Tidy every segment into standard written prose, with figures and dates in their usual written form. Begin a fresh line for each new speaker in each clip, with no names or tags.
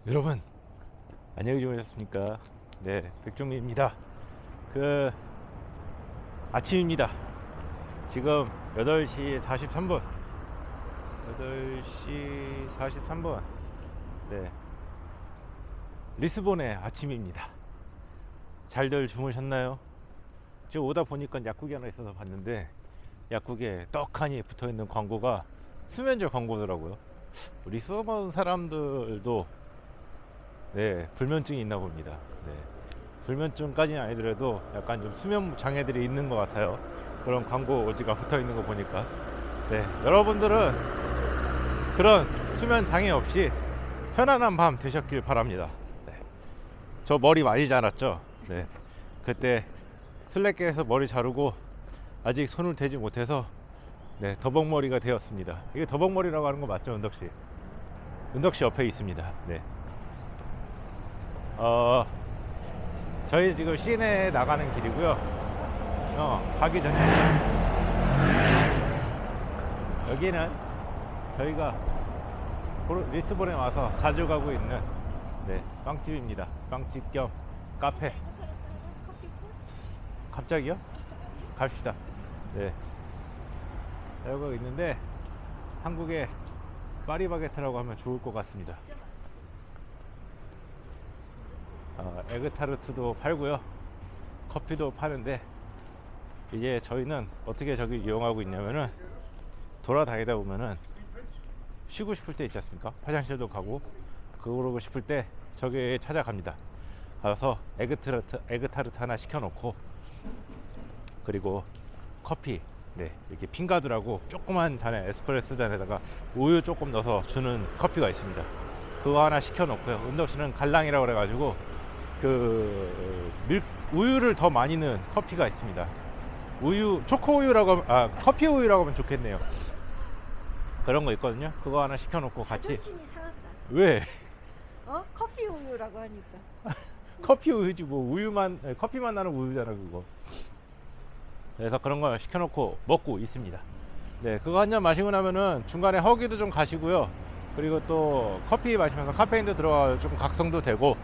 여러분 안녕히 주무셨습니까? 네, 백종민입니다. 아침입니다. 지금 8시 43분 8시 43분. 네, 리스본의 아침입니다. 잘들 주무셨나요? 지금 오다 보니까 약국이 하나 있어서 봤는데 약국에 떡하니 붙어있는 광고가 수면제 광고더라고요. 리스본 사람들도 네, 불면증이 있나 봅니다. 네, 불면증까지는 아니더라도 약간 좀 수면 장애들이 있는 것 같아요. 그런 광고지가 붙어 있는 거 보니까. 네, 여러분들은 그런 수면 장애 없이 편안한 밤 되셨길 바랍니다. 네, 저 머리 많이 자랐죠? 네, 그때 슬랙에서 머리 자르고 아직 손을 대지 못해서 네, 더벅머리가 되었습니다. 이게 더벅머리라고 하는 거 맞죠, 은덕씨? 은덕씨 옆에 있습니다. 네. 저희 지금 시내 나가는 길이고요. 가기 전에 여기는 저희가 리스본에 와서 자주 가고 있는 네, 빵집입니다. 빵집 겸 카페. 갑자기요? 갑시다. 네. 여기 있는데 한국에 파리바게트라고 하면 좋을 것 같습니다. 에그타르트도 팔고요, 커피도 파는데 이제 저희는 어떻게 저기 이용하고 있냐면은 돌아다니다 보면은 쉬고 싶을 때 있지 않습니까? 화장실도 가고 그러고 싶을 때 저기 찾아갑니다. 가서 에그타르트 하나 시켜놓고 그리고 커피, 네, 이렇게 핑가드라고 조그만 잔에 에스프레소 잔에다가 우유 조금 넣어서 주는 커피가 있습니다. 그거 하나 시켜놓고요. 은덕씨는 갈랑이라고 그래가지고 우유를 더 많이 넣은 커피가 있습니다. 초코 우유라고 하면, 커피 우유라고 하면 좋겠네요. 그런 거 있거든요. 그거 하나 시켜놓고 같이.
자존심이 상한다.
왜?
커피 우유라고 하니까.
커피 우유지 뭐. 커피만 나는 우유잖아 그거. 그래서 그런 거 시켜놓고 먹고 있습니다. 네, 그거 한 잔 마시고 나면은 중간에 허기도 좀 가시고요. 그리고 또 커피 마시면서 카페인도 들어가 좀 각성도 되고,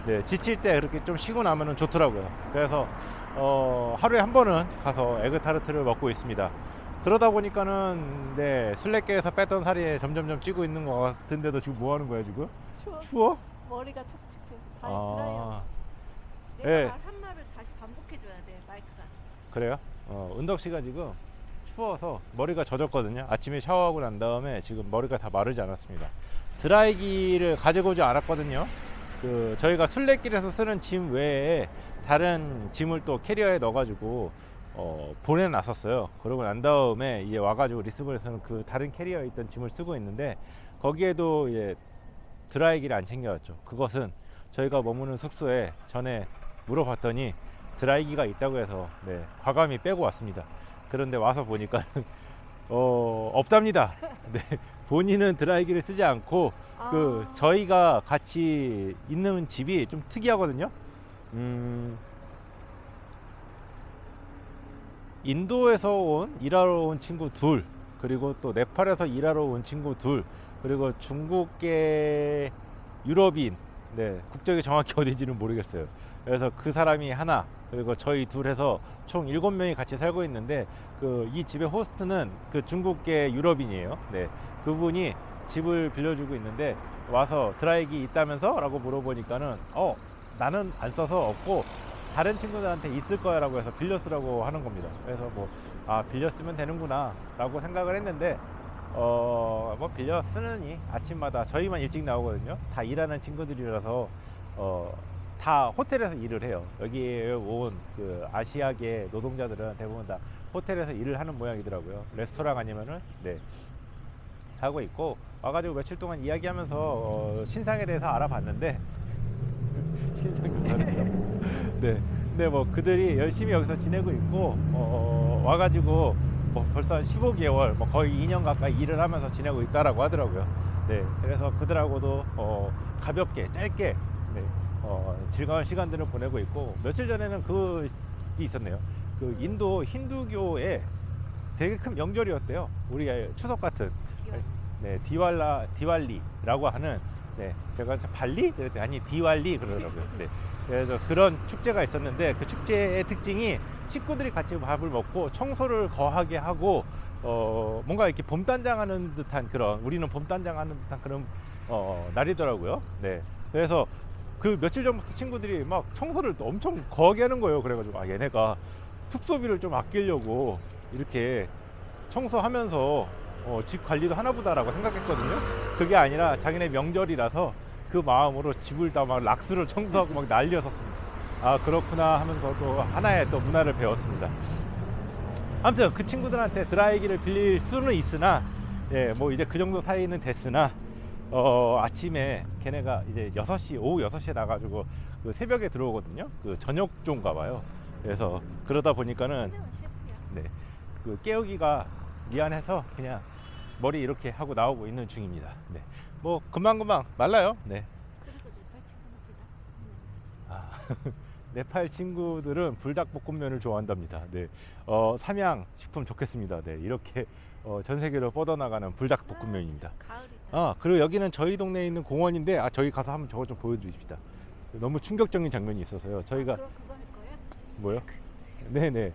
네, 지칠 때 그렇게 좀 쉬고 나면은 좋더라고요. 그래서 하루에 한 번은 가서 에그타르트를 먹고 있습니다. 그러다 보니까는 네, 술래길에서 뺐던 살이 점점점 찌고 있는 것 같은데도 지금 뭐 하는 거야 지금? 추워?
머리가 촉촉해서 발이 드라이어.
예.
내가 한 말을 다시 반복해줘야 돼, 마이크가.
그래요? 은덕 씨가 지금 추워서 머리가 젖었거든요. 아침에 샤워하고 난 다음에 지금 머리가 다 마르지 않았습니다. 드라이기를 가지고 오지 않았거든요. 저희가 순례길에서 쓰는 짐 외에 다른 짐을 또 캐리어에 넣어가지고 보내놨었어요. 그러고 난 다음에 이제 와가지고 리스본에서는 그 다른 캐리어에 있던 짐을 쓰고 있는데 거기에도 이제 드라이기를 안 챙겨왔죠. 그것은 저희가 머무는 숙소에 전에 물어봤더니 드라이기가 있다고 해서 네, 과감히 빼고 왔습니다. 그런데 와서 보니까 없답니다. 네, 본인은 드라이기를 쓰지 않고 저희가 같이 있는 집이 좀 특이하거든요. 인도에서 일하러 온 친구 둘, 그리고 또 네팔에서 일하러 온 친구 둘, 그리고 중국계 유럽인, 네, 국적이 정확히 어딘지는 모르겠어요. 그래서 그 사람이 하나, 그리고 저희 둘 해서 총 7명이 같이 살고 있는데 이 집의 호스트는 그 중국계 유럽인이에요. 네, 그분이 집을 빌려주고 있는데 와서 드라이기 있다면서? 라고 물어보니까는 나는 안 써서 없고 다른 친구들한테 있을 거야 라고 해서 빌려 쓰라고 하는 겁니다. 그래서 빌려 쓰면 되는구나 라고 생각을 했는데 빌려 쓰느니 아침마다 저희만 일찍 나오거든요. 다 일하는 친구들이라서 다 호텔에서 일을 해요. 여기에 온 그 아시아계 노동자들은 대부분 다 호텔에서 일을 하는 모양이더라고요. 레스토랑 아니면은 네, 하고 있고, 와가지고 며칠 동안 이야기하면서 신상에 대해서 알아봤는데 신상 교사입니다. 네, 근데 그들이 열심히 여기서 지내고 있고 와가지고 벌써 한 15개월 거의 2년 가까이 일을 하면서 지내고 있다라고 하더라고요. 네, 그래서 그들하고도 가볍게 짧게 네, 즐거운 시간들을 보내고 있고, 며칠 전에는 그게 있었네요. 인도 힌두교에 되게 큰 명절이었대요. 우리가 추석 같은 네, 디왈리라고 하는 네, 제가 발리? 그랬더니 아니 디왈리 그러더라고요. 네. 그래서 그런 축제가 있었는데 그 축제의 특징이 식구들이 같이 밥을 먹고 청소를 거하게 하고 뭔가 이렇게 봄단장하는 듯한 그런 우리는 봄단장하는 듯한 그런 날이더라고요. 네. 그래서 그 며칠 전부터 친구들이 막 청소를 엄청 거하게 하는 거예요. 그래가지고 아 얘네가 숙소비를 좀 아끼려고 이렇게 청소하면서 집 관리도 하나보다라고 생각했거든요. 그게 아니라 자기네 명절이라서 그 마음으로 집을 다 막 락스를 청소하고 막 난리였었습니다. 아 그렇구나 하면서 또 하나의 또 문화를 배웠습니다. 아무튼 그 친구들한테 드라이기를 빌릴 수는 있으나 예, 뭐 이제 그 정도 사이는 됐으나 아침에 걔네가 이제 6시 오후 6시에 나가지고 그 새벽에 들어오거든요. 그 저녁종가 봐요. 그래서 그러다 보니까는
셰프야.
네, 그 깨우기가 미안해서 그냥 머리 이렇게 하고 나오고 있는 중입니다. 네, 뭐 금방금방 말라요. 네.
그리고 네팔 친구입니다.
아, 네팔 친구들은 불닭볶음면을 좋아한답니다. 네, 삼양 식품 좋겠습니다. 네, 이렇게 전 세계로 뻗어나가는 불닭볶음면입니다.
가을이다.
그리고 여기는 저희 동네에 있는 공원인데 저희 가서 한번 저거 좀 보여드립시다. 너무 충격적인 장면이 있어서요. 저희가
그럼 그거 할 거야?
뭐요? 네네.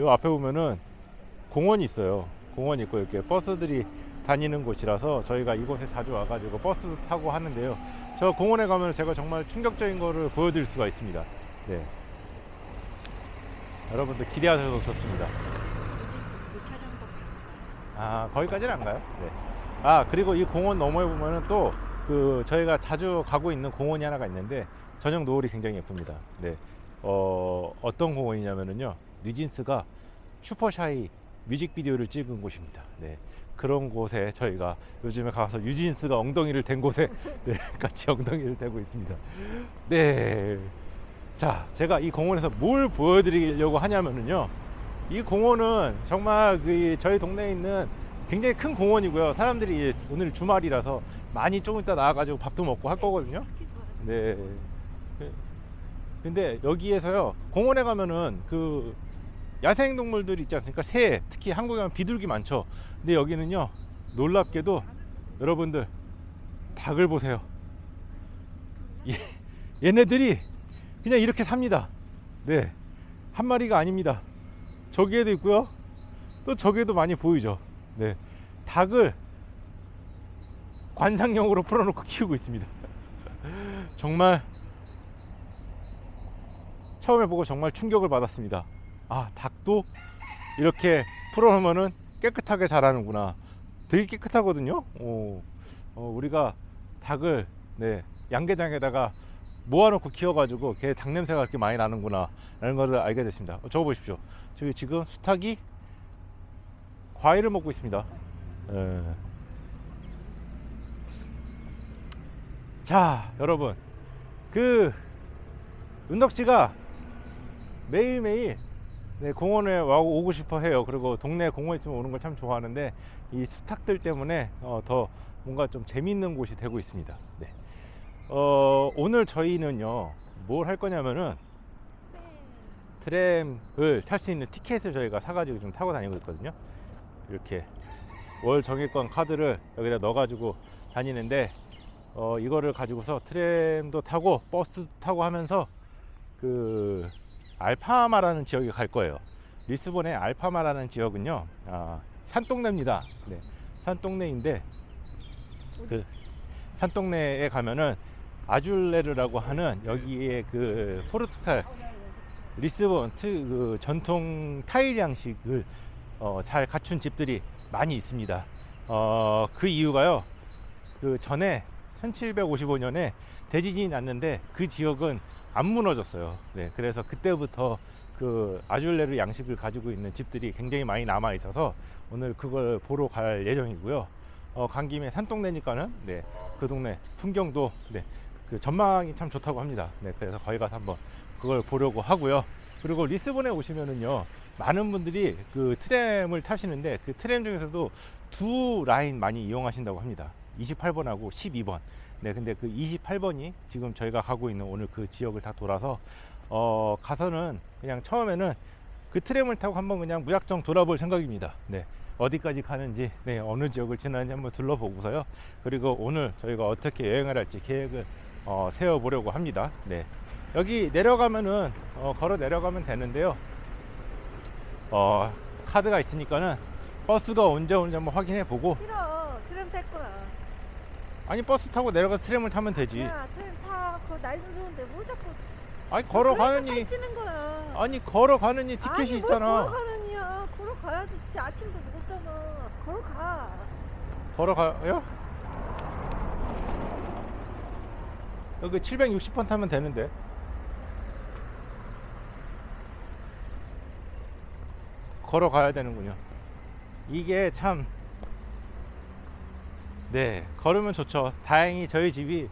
요 앞에 보면은 공원이 있어요. 공원이 있고 이렇게 버스들이 다니는 곳이라서 저희가 이곳에 자주 와가지고 버스 타고 하는데요. 저 공원에 가면 제가 정말 충격적인 거를 보여드릴 수가 있습니다. 네. 여러분들 기대하셔서 좋습니다.
유진수 무차량도 가는 거야?
거기까지는 안 가요. 네. 그리고 이 공원 너머에 보면은 또 그 저희가 자주 가고 있는 공원이 하나가 있는데 저녁 노을이 굉장히 예쁩니다. 네. 어떤 공원이냐면은요. 뉴진스가 슈퍼샤이 뮤직비디오를 찍은 곳입니다. 네. 그런 곳에 저희가 요즘에 가서 뉴진스가 엉덩이를 댄 곳에 네, 같이 엉덩이를 대고 있습니다. 네. 자, 제가 이 공원에서 뭘 보여드리려고 하냐면은요. 이 공원은 정말 저희 동네에 있는 굉장히 큰 공원이고요. 사람들이 오늘 주말이라서 많이 조금 이따 나와가지고 밥도 먹고 할 거거든요. 네. 근데 여기에서요, 공원에 가면은 그 야생동물들이 있지 않습니까? 새, 특히 한국에 가면 비둘기 많죠. 근데 여기는요, 놀랍게도 여러분들 닭을 보세요. 얘네들이 그냥 이렇게 삽니다. 네. 한 마리가 아닙니다. 저기에도 있고요. 또 저기에도 많이 보이죠. 네. 닭을 관상용으로 풀어놓고 키우고 있습니다. 정말 처음에 보고 정말 충격을 받았습니다. 닭도 이렇게 풀어놓으면은 깨끗하게 자라는구나. 되게 깨끗하거든요. 우리가 닭을 네, 양계장에다가 모아놓고 키워가지고 걔 닭 냄새가 그렇게 많이 나는구나 라는 것을 알게 됐습니다. 저거 보십시오. 저기 지금 수탉이 과일을 먹고 있습니다. 자, 여러분, 은덕씨가 매일매일 네, 공원에 오고 싶어 해요. 그리고 동네 공원 있으면 오는 걸 참 좋아하는데 이 수탉들 때문에 더 뭔가 좀 재밌는 곳이 되고 있습니다. 네. 오늘 저희는요 뭘 할 거냐면은 트램을 탈 수 있는 티켓을 저희가 사가지고 좀 타고 다니고 있거든요. 이렇게 월 정액권 카드를 여기다 넣어가지고 다니는데 이거를 가지고서 트램도 타고 버스 타고 하면서 그 알파마라는 지역에 갈 거예요. 리스본의 알파마라는 지역은요 산동네입니다. 네, 산동네인데 그 산동네에 가면은 아줄레르라고 하는 여기에 그 포르투갈 리스본 그 전통 타일 양식을 잘 갖춘 집들이 많이 있습니다. 그 이유가요, 그 전에 1755년에 대지진이 났는데 그 지역은 안 무너졌어요. 네, 그래서 그때부터 그 아줄레르 양식을 가지고 있는 집들이 굉장히 많이 남아 있어서 오늘 그걸 보러 갈 예정이고요. 간 김에 산동네니까는 네, 그 동네 풍경도 네, 그 전망이 참 좋다고 합니다. 네, 그래서 거기 가서 한번 그걸 보려고 하고요. 그리고 리스본에 오시면은요 많은 분들이 그 트램을 타시는데 그 트램 중에서도 두 라인 많이 이용하신다고 합니다. 28번하고 12번. 네, 근데 그 28번이 지금 저희가 가고 있는 오늘 그 지역을 다 돌아서 가서는 그냥 처음에는 그 트램을 타고 한번 그냥 무작정 돌아볼 생각입니다. 네, 어디까지 가는지, 네, 어느 지역을 지나는지 한번 둘러보고서요. 그리고 오늘 저희가 어떻게 여행을 할지 계획을 세워보려고 합니다. 네, 여기 내려가면은 걸어 내려가면 되는데요. 카드가 있으니까는 버스가 언제 오는지 한번 확인해 보고.
싫어. 트램 탈 거야.
아니, 버스 타고 내려가서 트램을 타면 되지.
야, 트램 타. 그거 날도 좋은데 뭘 자꾸.
아니, 걸어가느니.
살찌는 거야.
아니, 걸어가느니 티켓이
아니,
있잖아.
뭘 걸어가느냐. 걸어가야지. 진짜 아침도 먹었잖아. 걸어가.
걸어가요? 여기 760번 타면 되는데. 걸어가야 되는군요. 이게 참, 네, 걸으면 좋죠. 다행히 저희 집이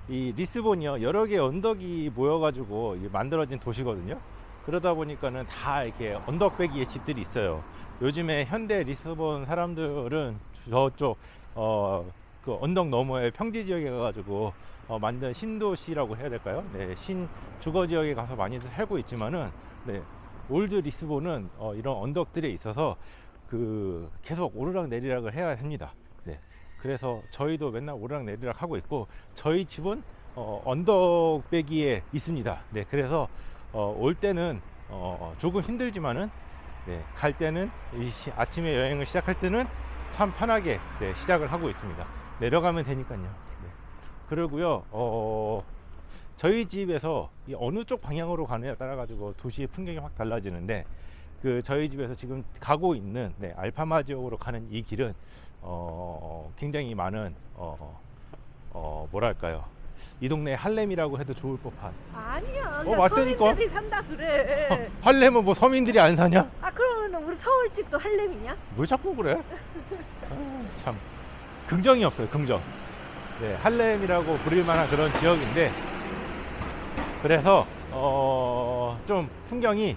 이 리스본이요, 여러 개의 언덕이 모여가지고 만들어진 도시거든요. 그러다 보니까는 다 이렇게 언덕배기의 집들이 있어요. 요즘에 현대 리스본 사람들은 저쪽 그 언덕 너머의 평지 지역에 가가지고 만든 신도시라고 해야 될까요? 네, 신 주거 지역에 가서 많이들 살고 있지만은, 네, 올드 리스본은 이런 언덕들에 있어서 그 계속 오르락 내리락을 해야 합니다. 네, 그래서 저희도 맨날 오르락 내리락 하고 있고, 저희 집은 언덕배기에 있습니다. 네, 그래서 올 때는 조금 힘들지만은, 네, 갈 때는 아침에 여행을 시작할 때는 참 편하게, 네, 시작을 하고 있습니다. 내려가면 되니까요. 네. 그리고요, 저희 집에서 이 어느 쪽 방향으로 가느냐에 따라 가지고 도시의 풍경이 확 달라지는데, 그 저희 집에서 지금 가고 있는, 네, 알파마 지역으로 가는 이 길은 굉장히 많은 뭐랄까요, 이 동네 할렘이라고 해도 좋을 법한.
아니야.
맞다니까.
서민들이 산다 그래.
할렘은 뭐 서민들이 안 사냐?
아, 그러면 우리 서울집도 할렘이냐?
왜 자꾸 그래? 참 긍정이 없어요, 긍정. 네, 할렘이라고 부릴 만한 그런 지역인데, 그래서 좀 풍경이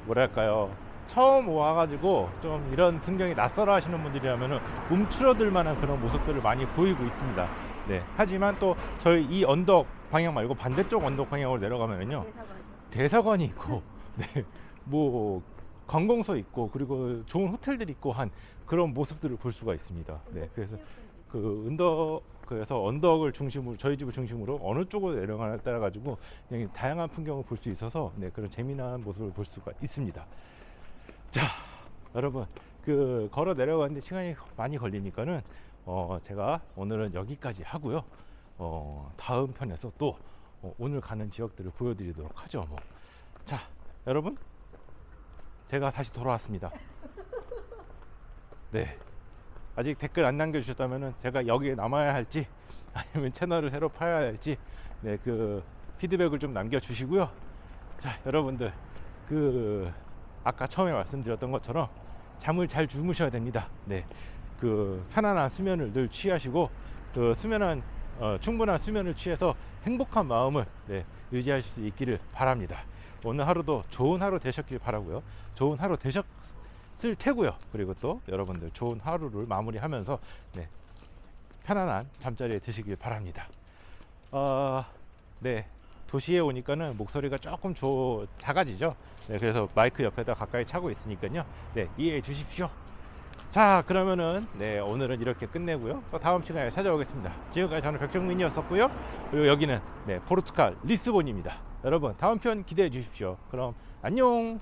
뭐랄까요, 처음 와가지고 좀 이런 풍경이 낯설어 하시는 분들이라면은 움츠러들 만한 그런 모습들을 많이 보이고 있습니다. 네, 하지만 또 저희 이 언덕 방향 말고 반대쪽 언덕 방향으로 내려가면은요, 대사관이 있고, 네, 뭐 관공서 있고, 그리고 좋은 호텔들이 있고 한 그런 모습들을 볼 수가 있습니다. 네, 그래서 언덕을 중심으로, 저희 집을 중심으로 어느 쪽으로 내려가냐에 따라 가지고 그냥 다양한 풍경을 볼 수 있어서, 네, 그런 재미난 모습을 볼 수가 있습니다. 자, 여러분, 그 걸어 내려가는데 시간이 많이 걸리니까는 제가 오늘은 여기까지 하고요. 다음 편에서 또 오늘 가는 지역들을 보여드리도록 하죠. 뭐. 자, 여러분, 제가 다시 돌아왔습니다. 네, 아직 댓글 안 남겨주셨다면은 제가 여기에 남아야 할지 아니면 채널을 새로 파야 할지, 네, 그 피드백을 좀 남겨주시고요. 자, 여러분들, 그 아까 처음에 말씀드렸던 것처럼 잠을 잘 주무셔야 됩니다. 네, 그 편안한 수면을 늘 취하시고, 그 충분한 수면을 취해서 행복한 마음을, 네, 유지하실 수 있기를 바랍니다. 오늘 하루도 좋은 하루 되셨길 바라고요. 좋은 하루 되셨을 테고요. 그리고 또 여러분들 좋은 하루를 마무리하면서, 네, 편안한 잠자리에 드시길 바랍니다. 네, 도시에 오니까는 목소리가 조금 작아지죠. 네, 그래서 마이크 옆에다 가까이 차고 있으니까요. 네, 이해해 주십시오. 자, 그러면은, 네, 오늘은 이렇게 끝내고요. 또 다음 시간에 찾아오겠습니다. 지금까지 저는 백정민이었었고요. 그리고 여기는, 네, 포르투갈 리스본입니다. 여러분, 다음 편 기대해 주십시오. 그럼 안녕.